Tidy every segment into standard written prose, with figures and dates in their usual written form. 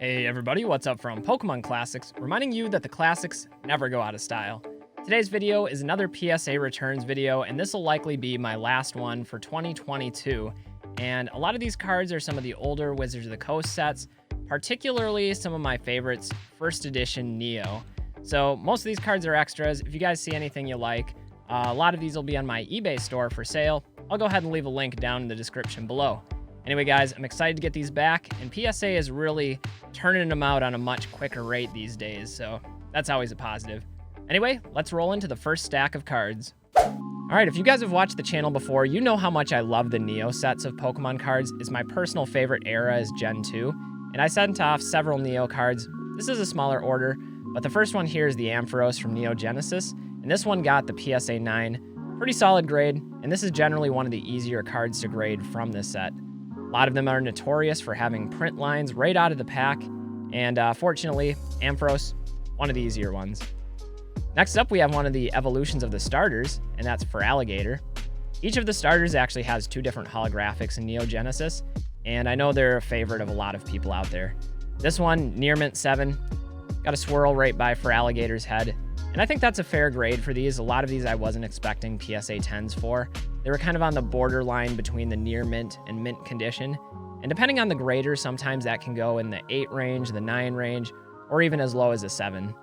Hey everybody, what's up from Pokemon Classics, reminding you that the classics never go out of style. Today's video is another PSA Returns video, and this will likely be my last one for 2022. And a lot of these cards are some of the older Wizards of the Coast sets, particularly some of my favorites, first edition Neo. So most of these cards are extras. If you guys see anything you like, a lot of these will be on my eBay store for sale. I'll go ahead and leave a link down in the description below. Anyway, guys, I'm excited to get these back, and PSA is really turning them out on a much quicker rate these days, so that's always a positive. Anyway, let's roll into the first stack of cards. Alright, if you guys have watched the channel before, you know how much I love the Neo sets of Pokemon cards. It's my personal favorite era is Gen 2, and I sent off several Neo cards. This is a smaller order, but the first one here is the Ampharos from Neo Genesis, and this one got the PSA 9. Pretty solid grade, and this is generally one of the easier cards to grade from this set. A lot of them are notorious for having print lines right out of the pack, and fortunately, Ampharos, one of the easier ones. Next up, we have one of the evolutions of the starters, and that's for Alligator. Each of the starters actually has two different holographics in Neo Genesis, and I know they're a favorite of a lot of people out there. This one, Near Mint 7, got a swirl right by for Alligator's head, and I think that's a fair grade for these. A lot of these I wasn't expecting PSA 10s for. They were kind of on the borderline between the near mint and mint condition, and depending on the grader, sometimes that can go in the 8 range, the 9 range, or even as low as a 7.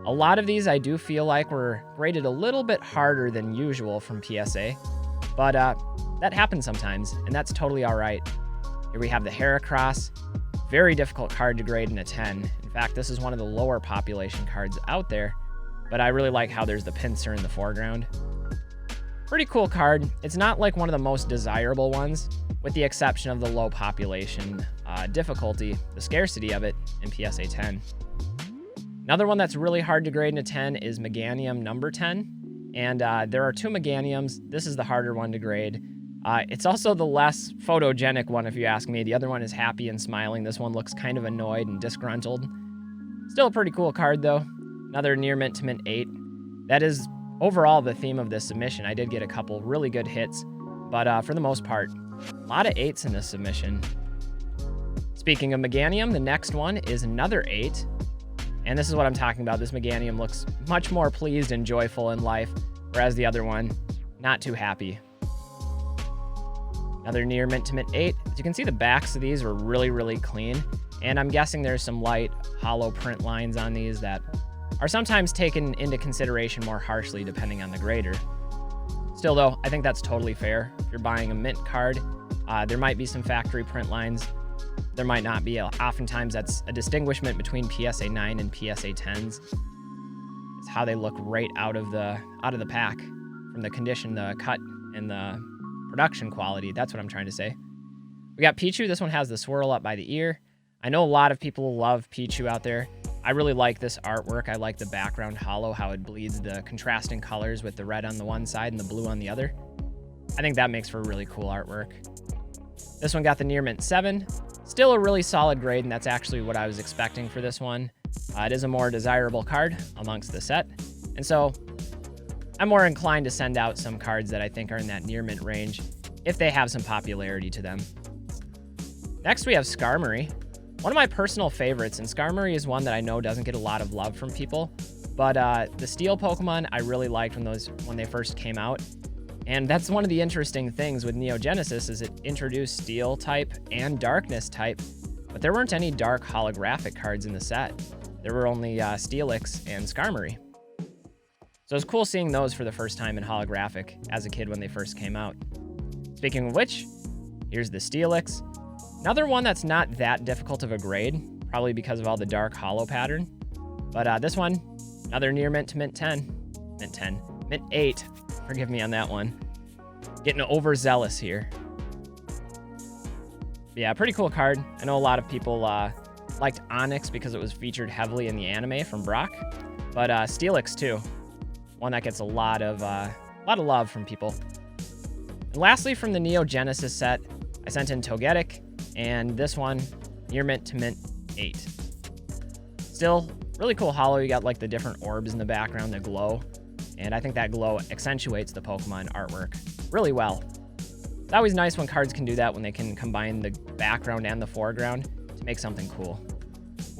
A lot of these I do feel like were graded a little bit harder than usual from PSA, but that happens sometimes, and that's totally all right. Here we have the Heracross, very difficult card to grade in a 10. In fact, this is one of the lower population cards out there, but I really like how there's the pincer in the foreground. Pretty cool card. It's not like one of the most desirable ones, with the exception of the low population difficulty, the scarcity of it in PSA 10. Another one that's really hard to grade in a 10 is Meganium number 10, and there are two Meganiums. This is the harder one to grade. It's also the less photogenic one, if you ask me. The other one is happy and smiling. This one looks kind of annoyed and disgruntled. Still a pretty cool card, though. Another Near Mint to Mint 8. That is overall the theme of this submission. I did get a couple really good hits, but for the most part, a lot of 8s in this submission. Speaking of Meganium, the next one is another 8, and this is what I'm talking about. This Meganium looks much more pleased and joyful in life, whereas the other one, not too happy. Another Near Mint to Mint 8. As you can see, the backs of these were really clean, and I'm guessing there's some light hollow print lines on these that are sometimes taken into consideration more harshly depending on the grader. Still though, I think that's totally fair. If you're buying a mint card, there might be some factory print lines. There might not be. Oftentimes that's a distinguishment between PSA 9 and PSA 10s. It's how they look right out of the pack, from the condition, the cut, and the production quality. That's what I'm trying to say. We got Pichu. This one has the swirl up by the ear. I know a lot of people love Pichu out there. I really like this artwork. I like the background hollow, how it bleeds the contrasting colors with the red on the one side and the blue on the other. I think that makes for really cool artwork. This one got the Near Mint 7. Still a really solid grade, and that's actually what I was expecting for this one. It is a more desirable card amongst the set, and so I'm more inclined to send out some cards that I think are in that Near Mint range if they have some popularity to them. Next, we have Skarmory. One of my personal favorites, and Skarmory is one that I know doesn't get a lot of love from people, but the Steel Pokemon I really liked when they first came out. And that's one of the interesting things with Neo Genesis is it introduced Steel type and Darkness type, but there weren't any Dark holographic cards in the set. There were only Steelix and Skarmory. So it's cool seeing those for the first time in holographic as a kid when they first came out. Speaking of which, here's the Steelix. Another one that's not that difficult of a grade, probably because of all the dark hollow pattern. But this one, another Near Mint to Mint 10. Mint 8. Forgive me on that one. Getting overzealous here. But yeah, pretty cool card. I know a lot of people liked Onyx because it was featured heavily in the anime from Brock. But Steelix too. One that gets a lot of love from people. And lastly, from the Neo Genesis set, I sent in Togetic. And this one, Near Mint to Mint 8. Still, really cool hollow. You got like the different orbs in the background that glow. And I think that glow accentuates the Pokemon artwork really well. It's always nice when cards can do that, when they can combine the background and the foreground to make something cool.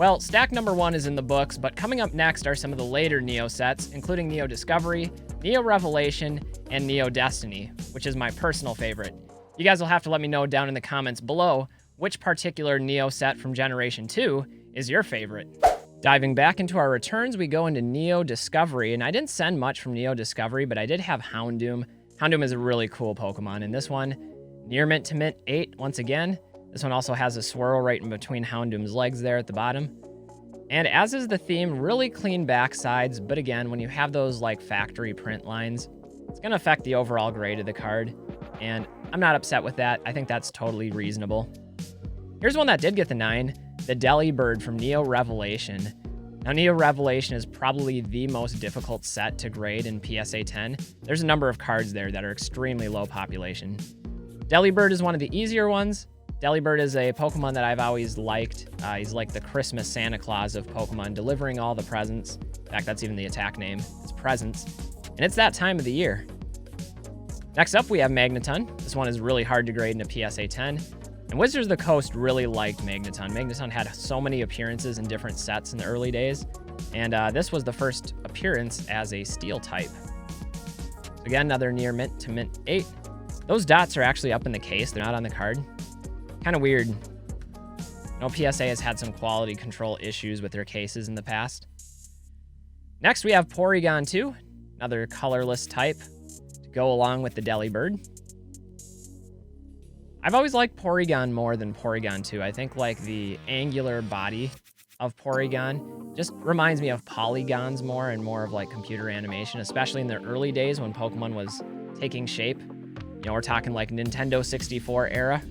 Well, stack number 1 is in the books, but coming up next are some of the later Neo sets, including Neo Discovery, Neo Revelation, and Neo Destiny, which is my personal favorite. You guys will have to let me know down in the comments below which particular Neo set from Generation 2 is your favorite. Diving back into our returns, we go into Neo Discovery, and I didn't send much from Neo Discovery, but I did have Houndoom. Houndoom is a really cool Pokemon, and this one, Near Mint to Mint 8, once again. This one also has a swirl right in between Houndoom's legs there at the bottom. And as is the theme, really clean backsides, but again, when you have those like factory print lines, it's gonna affect the overall grade of the card, and I'm not upset with that. I think that's totally reasonable. Here's one that did get the 9, the Delibird from Neo Revelation. Now, Neo Revelation is probably the most difficult set to grade in PSA 10. There's a number of cards there that are extremely low population. Delibird is one of the easier ones. Delibird is a Pokemon that I've always liked. He's like the Christmas Santa Claus of Pokemon, delivering all the presents. In fact, that's even the attack name. It's presents. And it's that time of the year. Next up, we have Magneton. This one is really hard to grade in a PSA 10. And Wizards of the Coast really liked Magneton. Magneton had so many appearances in different sets in the early days. And this was the first appearance as a Steel type. So again, another Near Mint to Mint 8. Those dots are actually up in the case. They're not on the card. Kind of weird. I know PSA has had some quality control issues with their cases in the past. Next, we have Porygon 2, another colorless type to go along with the Delibird. I've always liked Porygon more than Porygon 2. I think like the angular body of Porygon just reminds me of polygons more and more of like computer animation, especially in the early days when Pokemon was taking shape. You know, we're talking like Nintendo 64 era.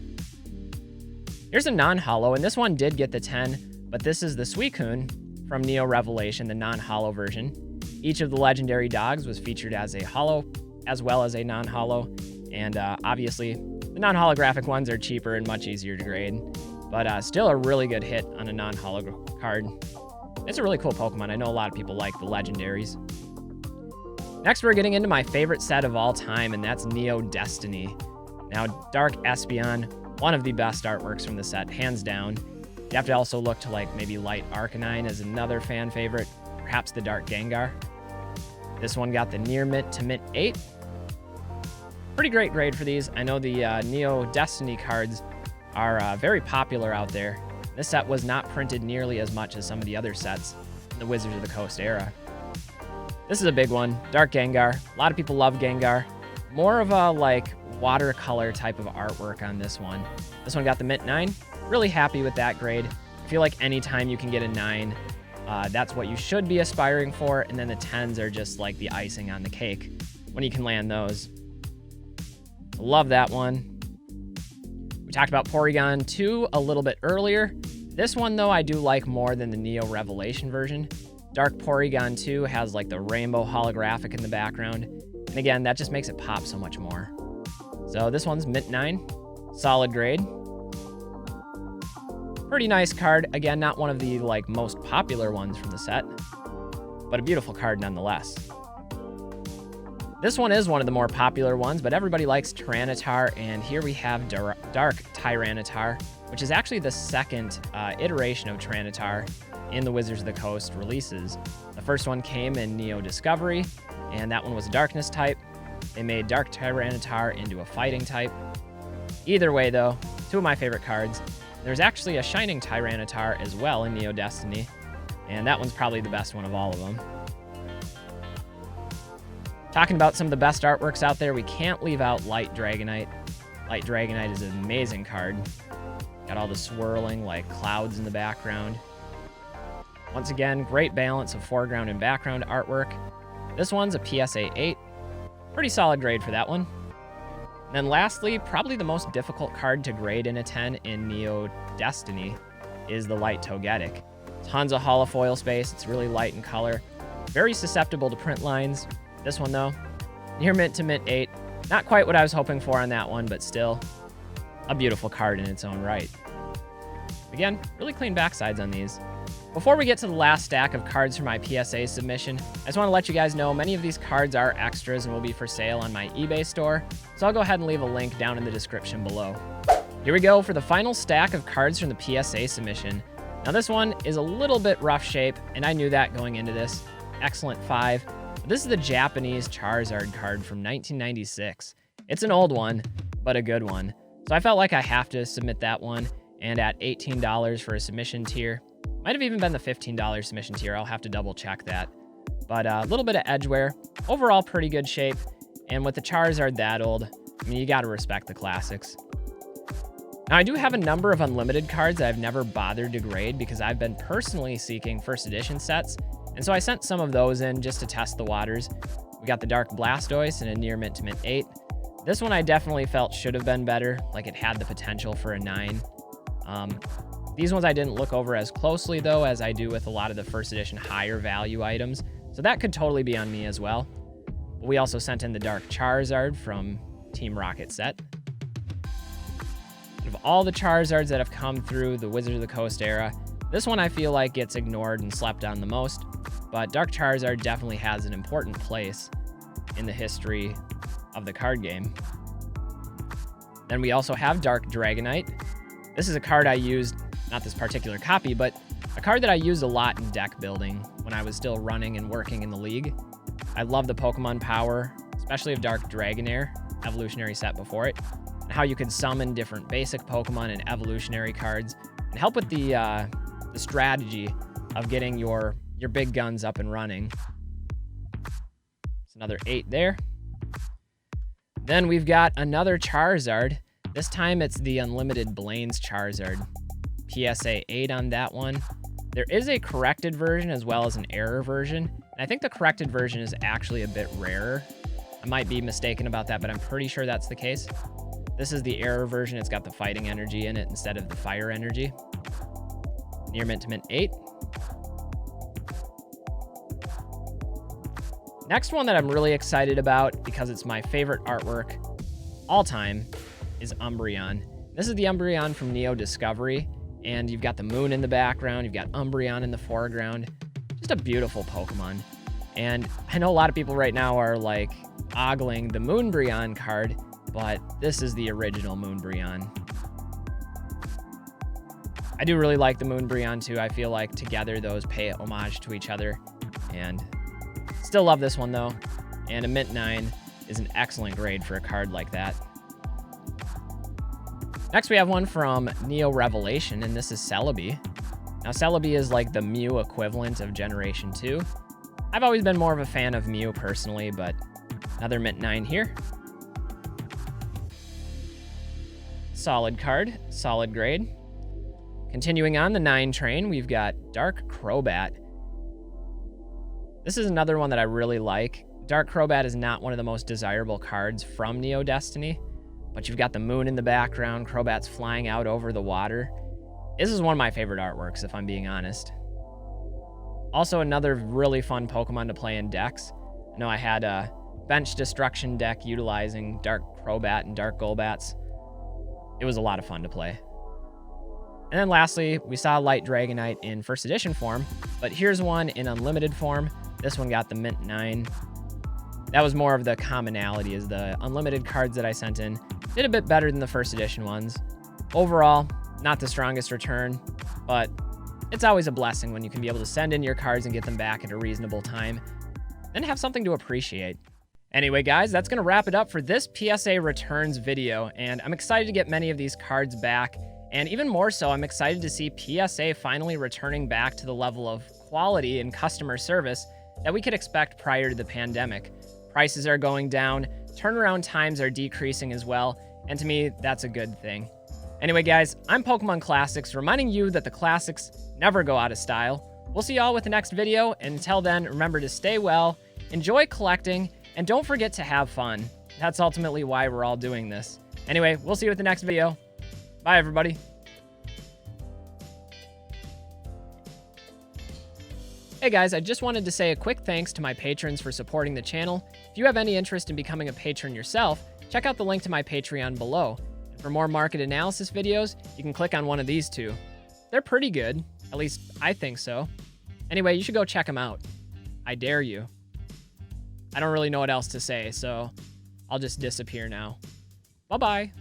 Here's a non-holo, and this one did get the 10, but this is the Suicune from Neo Revelation, the non-holo version. Each of the legendary dogs was featured as a holo, as well as a non-holo, and obviously, the non-holographic ones are cheaper and much easier to grade, but still a really good hit on a non-holo card. It's a really cool Pokemon. I know a lot of people like the legendaries. Next, we're getting into my favorite set of all time, and that's Neo Destiny. Now, Dark Espeon, one of the best artworks from the set, hands down. You have to also look to like maybe Light Arcanine as another fan favorite, perhaps the Dark Gengar. This one got the Near Mint to Mint 8. Pretty great grade for these. I know the Neo Destiny cards are very popular out there. This set was not printed nearly as much as some of the other sets in the Wizards of the Coast era. This is a big one, Dark Gengar. A lot of people love Gengar. More of a like watercolor type of artwork on this one. This one got the Mint 9. Really happy with that grade. I feel like anytime you can get a 9, that's what you should be aspiring for, and then the 10s are just like the icing on the cake when you can land those. Love that one. We talked about Porygon 2 a little bit earlier. This one, though, I do like more than the Neo Revelation version. Dark Porygon 2 has like the rainbow holographic in the background, and again, that just makes it pop so much more. So this one's Mint 9, solid grade. Pretty nice card. Again, not one of the like most popular ones from the set, but a beautiful card nonetheless. This one is one of the more popular ones, but everybody likes Tyranitar, and here we have Dark Tyranitar, which is actually the second iteration of Tyranitar in the Wizards of the Coast releases. The first one came in Neo Discovery, and that one was a Darkness type. They made Dark Tyranitar into a fighting type. Either way, though, two of my favorite cards. There's actually a Shining Tyranitar as well in Neo Destiny, and that one's probably the best one of all of them. Talking about some of the best artworks out there, we can't leave out Light Dragonite. Light Dragonite is an amazing card. Got all the swirling like clouds in the background. Once again, great balance of foreground and background artwork. This one's a PSA 8. Pretty solid grade for that one. And then lastly, probably the most difficult card to grade in a 10 in Neo Destiny is the Light Togetic. Tons of holofoil space. It's really light in color. Very susceptible to print lines. This one, though, Near Mint to Mint 8. Not quite what I was hoping for on that one, but still a beautiful card in its own right. Again, really clean backsides on these. Before we get to the last stack of cards for my PSA submission, I just want to let you guys know many of these cards are extras and will be for sale on my eBay store, so I'll go ahead and leave a link down in the description below. Here we go for the final stack of cards from the PSA submission. Now this one is a little bit rough shape, and I knew that going into this. Excellent 5. This is the Japanese Charizard card from 1996. It's an old one, but a good one. So I felt like I have to submit that one, and at $18 for a submission tier. Might have even been the $15 submission tier. I'll have to double check that. But a little bit of edge wear. Overall, pretty good shape. And with the Charizard that old, I mean, you got to respect the classics. Now, I do have a number of unlimited cards that I've never bothered to grade because I've been personally seeking first edition sets. And so I sent some of those in just to test the waters. We got the Dark Blastoise and a Near Mint to Mint 8. This one I definitely felt should have been better, like it had the potential for a 9. These ones I didn't look over as closely though, as I do with a lot of the first edition higher value items. So that could totally be on me as well. We also sent in the Dark Charizard from Team Rocket set. Of all the Charizards that have come through the Wizards of the Coast era, this one I feel like gets ignored and slept on the most, but Dark Charizard definitely has an important place in the history of the card game. Then we also have Dark Dragonite. This is a card I used, not this particular copy, but a card that I used a lot in deck building when I was still running and working in the league. I love the Pokemon power, especially of Dark Dragonair, evolutionary set before it, and how you could summon different basic Pokemon and evolutionary cards, and help with the strategy of getting your big guns up and running. It's another 8 there. Then we've got another Charizard. This time it's the Unlimited Blaine's Charizard. PSA 8 on that one. There is a corrected version as well as an error version. And I think the corrected version is actually a bit rarer. I might be mistaken about that, but I'm pretty sure that's the case. This is the error version. It's got the fighting energy in it instead of the fire energy. Near Mint to Mint 8. Next one that I'm really excited about because it's my favorite artwork all time is Umbreon. This is the Umbreon from Neo Discovery, and you've got the moon in the background, you've got Umbreon in the foreground. Just a beautiful Pokemon. And I know a lot of people right now are like ogling the Moonbreon card, but this is the original Moonbreon. I do really like the Moonbreon too. I feel like together those pay homage to each other, and still love this one though. And a Mint 9 is an excellent grade for a card like that. Next we have one from Neo Revelation, and this is Celebi. Now Celebi is like the Mew equivalent of Generation 2. I've always been more of a fan of Mew personally, but another Mint 9 here. Solid card, solid grade. Continuing on the 9 train, we've got Dark Crobat. This is another one that I really like. Dark Crobat is not one of the most desirable cards from Neo Destiny, but you've got the moon in the background, Crobat's flying out over the water. This is one of my favorite artworks, if I'm being honest. Also, another really fun Pokemon to play in decks. I know I had a bench destruction deck utilizing Dark Crobat and Dark Golbats. It was a lot of fun to play. And then lastly, we saw Light Dragonite in first edition form, but here's one in unlimited form. This one got the Mint 9. That was more of the commonality, as the unlimited cards that I sent in did a bit better than the first edition ones. Overall, not the strongest return, but it's always a blessing when you can be able to send in your cards and get them back at a reasonable time, then have something to appreciate. Anyway, guys, that's going to wrap it up for this PSA Returns video, and I'm excited to get many of these cards back. And even more so, I'm excited to see PSA finally returning back to the level of quality and customer service that we could expect prior to the pandemic. Prices are going down, turnaround times are decreasing as well, and to me, that's a good thing. Anyway, guys, I'm Pokemon Classics, reminding you that the classics never go out of style. We'll see y'all with the next video, and until then, remember to stay well, enjoy collecting, and don't forget to have fun. That's ultimately why we're all doing this. Anyway, we'll see you with the next video. Bye, everybody. Hey guys, I just wanted to say a quick thanks to my patrons for supporting the channel. If you have any interest in becoming a patron yourself, check out the link to my Patreon below. And for more market analysis videos, you can click on one of these two. They're pretty good, at least I think so. Anyway, you should go check them out. I dare you. I don't really know what else to say, so I'll just disappear now. Bye-bye.